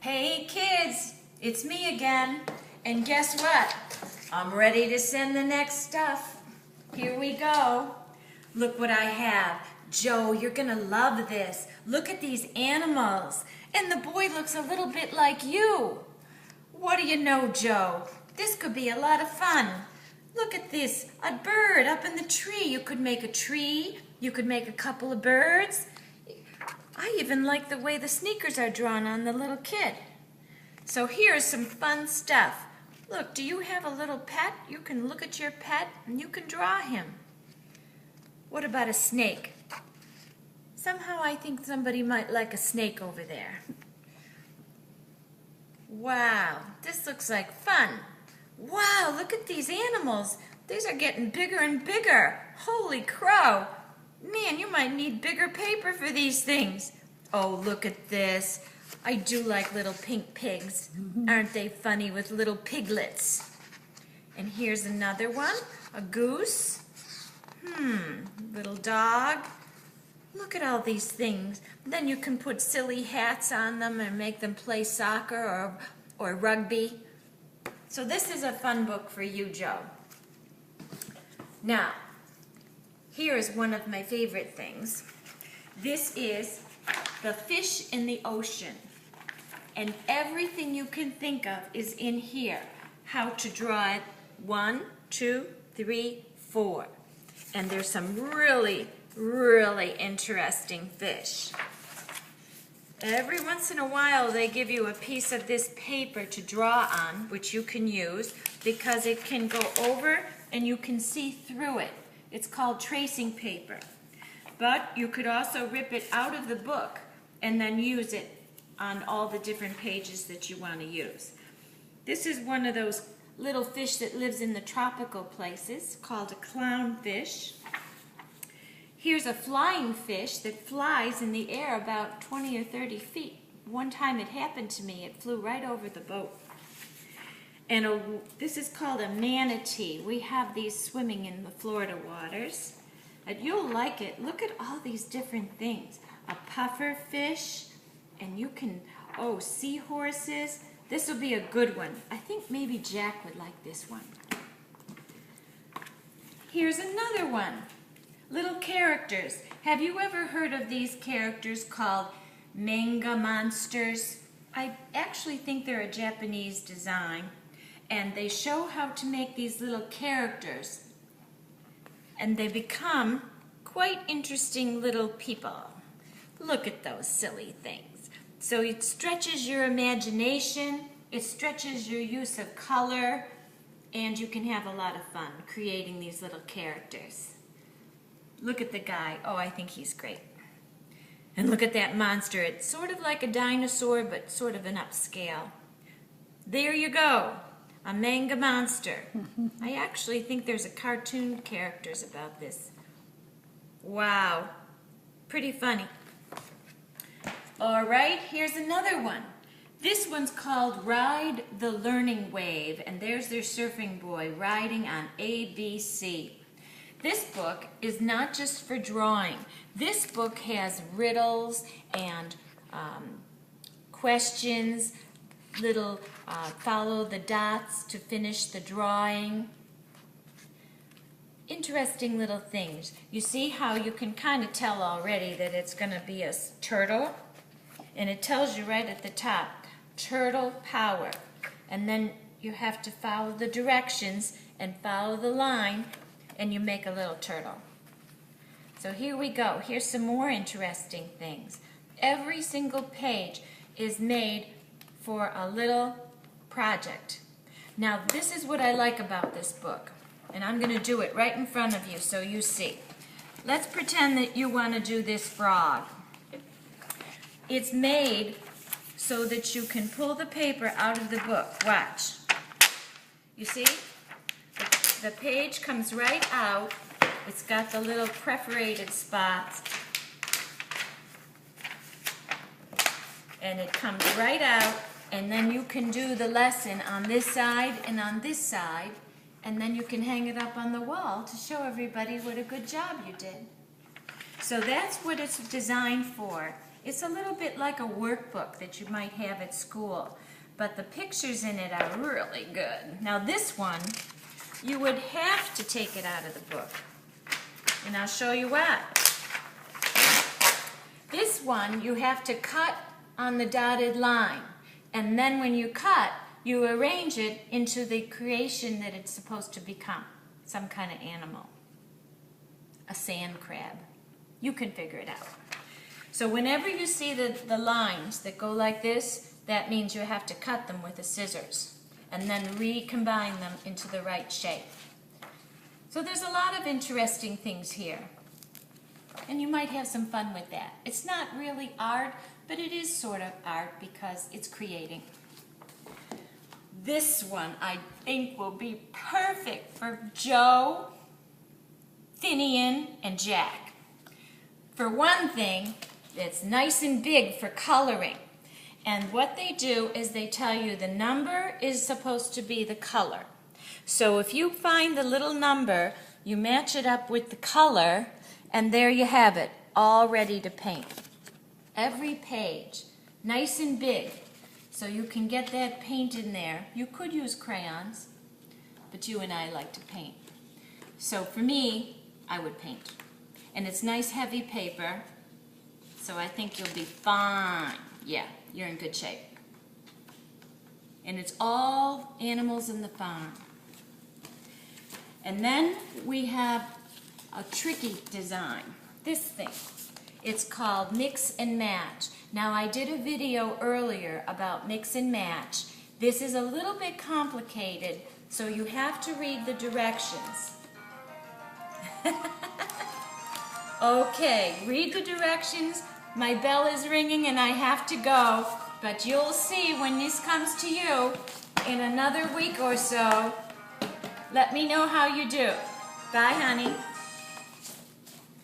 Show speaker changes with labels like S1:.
S1: Hey kids, it's me again. And guess what? I'm ready to send the next stuff. Here we go. Look what I have. Joe, you're gonna love this. Look at these animals. And the boy looks a little bit like you. What do you know, Joe? This could be a lot of fun. Look at this, a bird up in the tree. You could make a tree. You could make a couple of birds. I even like the way the sneakers are drawn on the little kid. So here's some fun stuff. Look, do you have a little pet? You can look at your pet and you can draw him. What about a snake? Somehow I think somebody might like a snake over there. Wow, this looks like fun. Wow, look at these animals. These are getting bigger and bigger. Holy crow. Man, you might need bigger paper for these things. Oh, look at this. I do like little pink pigs. Aren't they funny with little piglets? And here's another one, a goose. Little dog. Look at all these things. Then you can put silly hats on them and make them play soccer or rugby. So this is a fun book for you, Joe. Now, here is one of my favorite things. This is The Fish in the Ocean. And everything you can think of is in here. How to draw it, 1, 2, 3, 4. And there's some really, really interesting fish. Every once in a while they give you a piece of this paper to draw on, which you can use because it can go over and you can see through it. It's called tracing paper. But you could also rip it out of the book and then use it on all the different pages that you want to use. This is one of those little fish that lives in the tropical places called a clownfish. Here's a flying fish that flies in the air about 20 or 30 feet. One time it happened to me. It flew right over the boat. And this is called a manatee. We have these swimming in the Florida waters. And you'll like it. Look at all these different things. A puffer fish, and you can, seahorses. This will be a good one. I think maybe Jack would like this one. Here's another one. Little characters. Have you ever heard of these characters called manga monsters? I actually think they're a Japanese design. And they show how to make these little characters. And they become quite interesting little people. Look at those silly things. So it stretches your imagination, it stretches your use of color, and you can have a lot of fun creating these little characters. Look at the guy. Oh, I think he's great. And look at that monster. It's sort of like a dinosaur, but sort of an upscale. There you go. A manga monster. I actually think there's a cartoon characters about this. Wow. Pretty funny. All right, here's another one. This one's called Ride the Learning Wave, and there's their surfing boy riding on ABC. This book is not just for drawing. This book has riddles and questions, little follow the dots to finish the drawing. Interesting little things. You see how you can kind of tell already that it's going to be a turtle? And it tells you right at the top, turtle power. And then you have to follow the directions and follow the line, and you make a little turtle. So here we go. Here's some more interesting things. Every single page is made for a little project. Now this is what I like about this book, and I'm going to do it right in front of you so you see. Let's pretend that you want to do this frog. It's made so that you can pull the paper out of the book. Watch. You see? The page comes right out. It's got the little perforated spots. And it comes right out, and then you can do the lesson on this side and on this side, and then you can hang it up on the wall to show everybody what a good job you did. So that's what it's designed for. It's a little bit like a workbook that you might have at school, but the pictures in it are really good. Now this one, you would have to take it out of the book, and I'll show you why. This one, you have to cut on the dotted line, and then when you cut, you arrange it into the creation that it's supposed to become, some kind of animal, a sand crab. You can figure it out. So whenever you see the lines that go like this, that means you have to cut them with the scissors and then recombine them into the right shape. So there's a lot of interesting things here, and you might have some fun with that. It's not really art, but it is sort of art because it's creating. This one I think will be perfect for Joe, Finian, and Jack. For one thing, it's nice and big for coloring. And what they do is they tell you the number is supposed to be the color. So if you find the little number, you match it up with the color, and there you have it, all ready to paint. Every page, nice and big, so you can get that paint in there. You could use crayons, but you and I like to paint. So for me, I would paint. And it's nice heavy paper, so I think you'll be fine. Yeah, you're in good shape. And it's all animals in the farm. And then we have a tricky design. This thing. It's called Mix and Match. Now I did a video earlier about mix and match. This is a little bit complicated, so you have to read the directions. Okay, read the directions. My bell is ringing and I have to go, but you'll see when this comes to you in another week or so. Let me know how you do. Bye, honey.